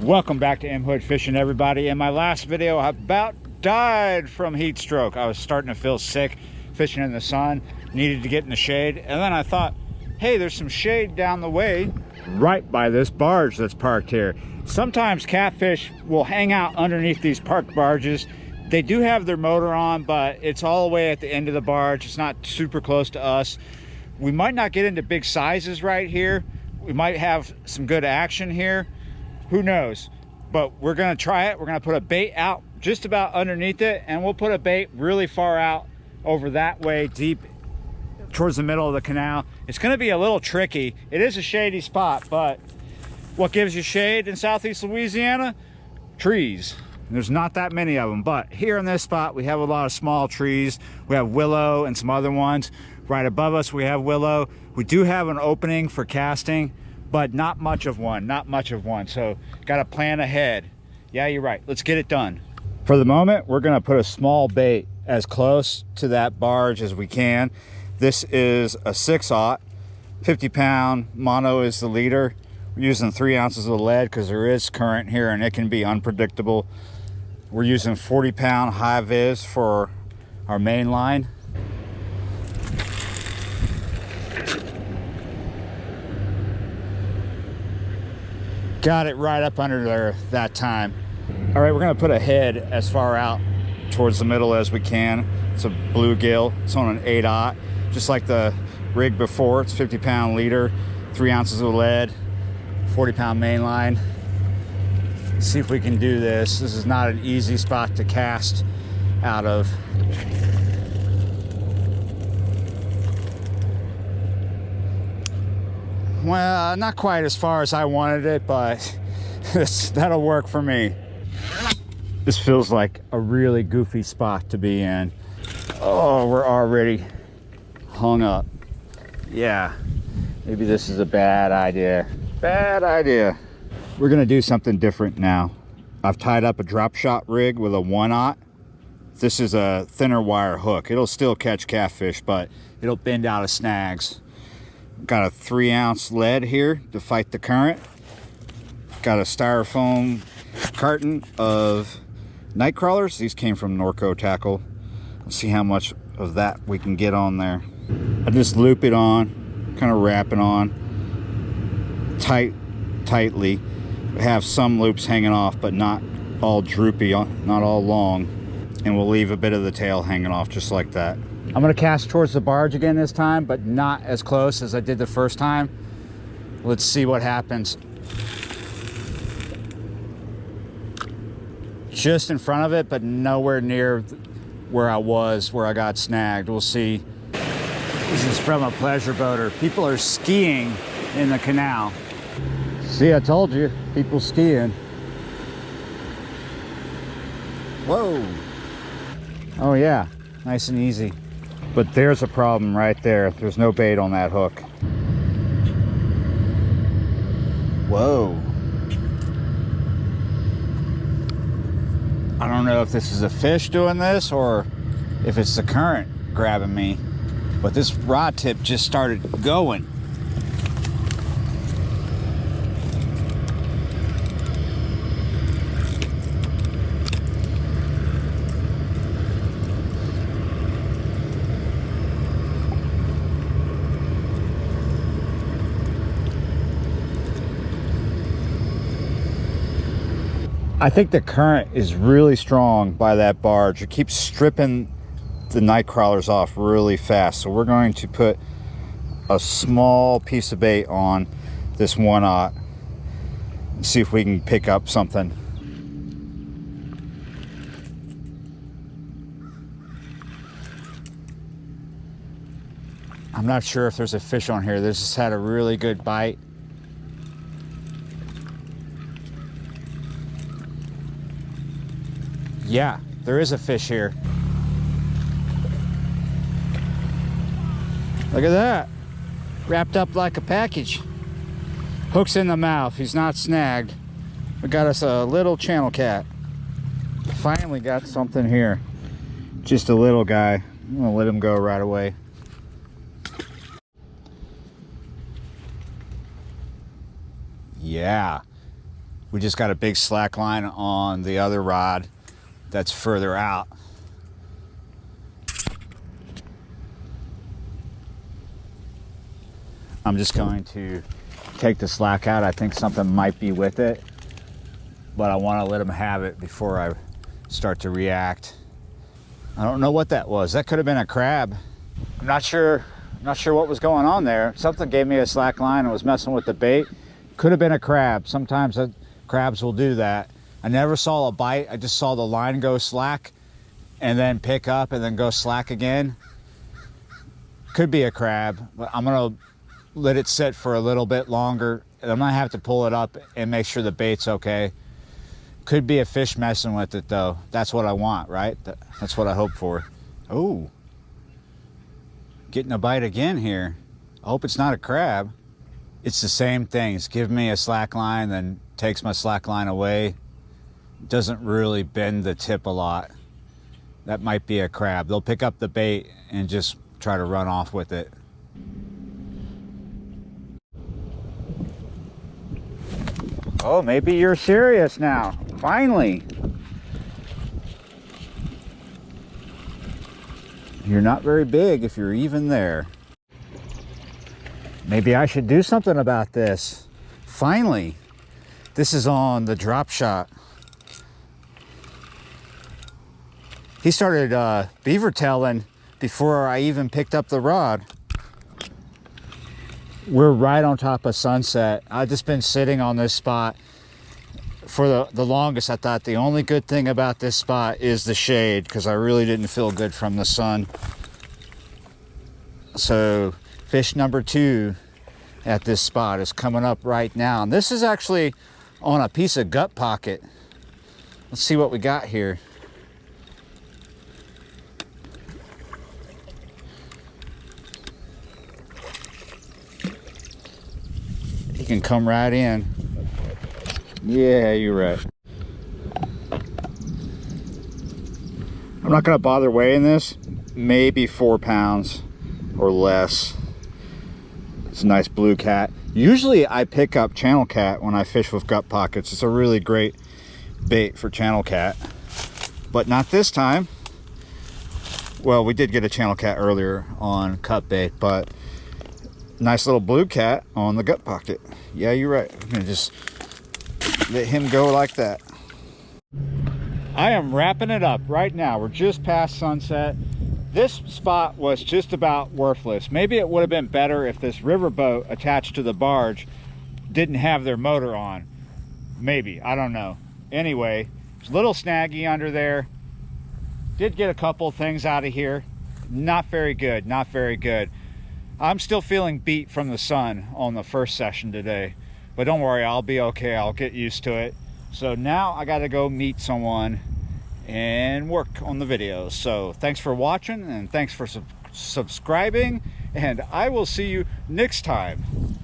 Welcome back to M Hood Fishing, everybody. In my last video, I about died from heat stroke. I was starting to feel sick fishing in the sun, needed to get in the shade, and then I thought, hey, there's some shade down the way right by this barge that's parked here. Sometimes catfish will hang out underneath these parked barges. They do have their motor on, but it's all the way at the end of the barge. It's not super close to us. We might not get into big sizes right here. We might have some good action here. Who knows? But we're gonna try it. We're gonna put a bait out just about underneath it, and we'll put a bait really far out over that way, deep towards the middle of the canal. It's gonna be a little tricky. It is a shady spot, but what gives you shade in Southeast Louisiana? Trees. There's not that many of them, but here in this spot we have a lot of small trees. We have willow and some other ones. Right above us we have willow. We do have an opening for casting, but not much of one, so got to plan ahead. Yeah, you're right. Let's get it done. For the moment, we're going to put a small bait as close to that barge as we can. This is a 6/0, 50-pound mono is the leader. We're using 3 ounces of lead because there is current here and it can be unpredictable. We're using 40-pound high vis for our main line. Got it right up under there that time. All right, we're gonna put a head as far out towards the middle as we can. It's a bluegill. It's on an 8/0, just like the rig before. It's 50-pound leader, 3 ounces of lead, 40-pound main line. Let's see if we can do this. This is not an easy spot to cast out of. Well, not quite as far as I wanted it, but that'll work for me. This feels like a really goofy spot to be in. Oh, we're already hung up. Yeah, maybe this is a bad idea. Bad idea. We're gonna do something different now. I've tied up a drop shot rig with a 1/0. This is a thinner wire hook. It'll still catch catfish, but it'll bend out of snags. Got a 3-ounce lead here to fight the current. Got a styrofoam carton of night crawlers. These came from Norco Tackle. Let's see how much of that we can get on there. I just loop it on, kind of wrap it on tightly. We have some loops hanging off, but not all droopy, not all long. And we'll leave a bit of the tail hanging off just like that. I'm gonna cast towards the barge again this time, but not as close as I did the first time. Let's see what happens. Just in front of it, but nowhere near where I got snagged. We'll see. This is from a pleasure boater. People are skiing in the canal. See, I told you, people skiing. Whoa. Oh yeah, nice and easy. But there's a problem right there. There's no bait on that hook. Whoa. I don't know if this is a fish doing this or if it's the current grabbing me, but this rod tip just started going. I think the current is really strong by that barge. It keeps stripping the night crawlers off really fast. So we're going to put a small piece of bait on this 1/0 and see if we can pick up something. I'm not sure if there's a fish on here. This has had a really good bite. Yeah, there is a fish here. Look at that. Wrapped up like a package. Hook's in the mouth. He's not snagged. We got us a little channel cat. Finally got something here. Just a little guy. I'm gonna let him go right away. Yeah, We just got a big slack line on the other rod that's further out. I'm just going to take the slack out. I think something might be with it, but I want to let him have it before I start to react. I don't know what that was. That could have been a crab. I'm not sure what was going on there. Something gave me a slack line and was messing with the bait. Could have been a crab. Sometimes crabs will do that. I never saw a bite. I just saw the line go slack and then pick up and then go slack again. Could be a crab, but I'm gonna let it sit for a little bit longer, and I'm gonna have to pull it up and make sure the bait's okay. Could be a fish messing with it though. That's what I want, right? That's what I hope for. Oh, getting a bite again here. I hope it's not a crab. It's the same thing. It's giving me a slack line, then takes my slack line away. Doesn't really bend the tip a lot. That might be a crab. They'll pick up the bait and just try to run off with it. Oh, maybe you're serious now. Finally. You're not very big if you're even there. Maybe I should do something about this. Finally. This is on the drop shot. He started beaver tailing before I even picked up the rod. We're right on top of sunset. I've just been sitting on this spot for the longest. I thought the only good thing about this spot is the shade, because I really didn't feel good from the sun. So fish number 2 at this spot is coming up right now. And this is actually on a piece of gut pocket. Let's see what we got here. He can come right in. Yeah, you're right. I'm not gonna bother weighing this. Maybe 4 pounds or less. It's a nice blue cat. Usually I pick up channel cat when I fish with gut pockets. It's a really great bait for channel cat, but not this time. Well, we did get a channel cat earlier on cut bait, but nice little blue cat on the gut pocket. Yeah, you're right. I'm gonna just let him go like that. I am wrapping it up right now. We're just past sunset. This spot was just about worthless. Maybe it would have been better if this riverboat attached to the barge didn't have their motor on. Maybe, I don't know. Anyway, it's a little snaggy under there. Did get a couple things out of here. Not very good, not very good. I'm still feeling beat from the sun on the first session today, but don't worry, I'll be okay. I'll get used to it. So now I got to go meet someone and work on the videos. So thanks for watching, and thanks for subscribing, and I will see you next time.